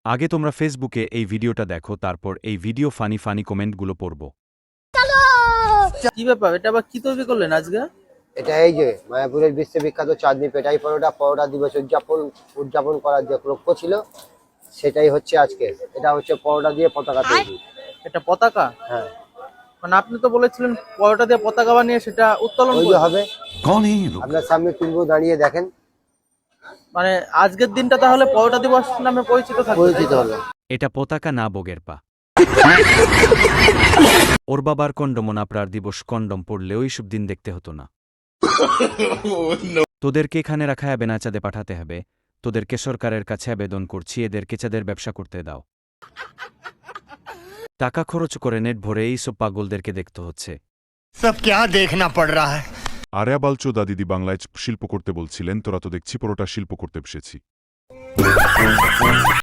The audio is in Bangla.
আগে তোমরা ফেসবুকে এই ভিডিওটা দেখো, তারপর এই ভিডিও ফানি ফানি কমেন্টগুলো পড়ব। কি ব্যাপার, এটা আবার কি তৈরি করলেন আজকে? এটা এই যে মায়াপুরের বিশ্ববিখ্যাত চাঁদনি পেটাই পরোটা পরোটা দিবস উদযাপন করার যে লক্ষ্য ছিল সেটাই হচ্ছে আজকে। এটা হচ্ছে পরোটা দিয়ে পতাকা তৈরি। এটা পতাকা? হ্যাঁ, মানে আপনি তো বলেছিলেন পরোটা দিয়ে পতাকা বানিয়ে সেটা উত্তোলন ওই যে করবেন। হবে। कौन है ये लोग? আপনার সামনে তুলবো, দাঁড়িয়ে দেখেন, মানে আজকের দিনটা তাহলে পরোটা দিবস নামে পরিচিত থাকবে। পরিচিত হলো। এটা পতাকা না বগের পা। ওর বাবার কন্ডম আপনার দিবস কন্ডম পড়লে ওইসব দিন দেখতে হতো না। তোদেরকে এখানে রাখায় বেনাচাঁদে পাঠাতে হবে। তোদেরকে সরকারের কাছে আবেদন করছি, এদেরকে চাঁদের ব্যবসা করতে দাও। টাকা খরচ করে নেট ভরে এইসব পাগলদেরকে দেখতে হচ্ছে। सब क्या देखना पड़ रहा है? আরেয়া বালচোদা দিদি বাংলায় শিল্প করতে বলছিলেন, তোরা তো দেখছি পুরোটা শিল্প করতে বসেছি।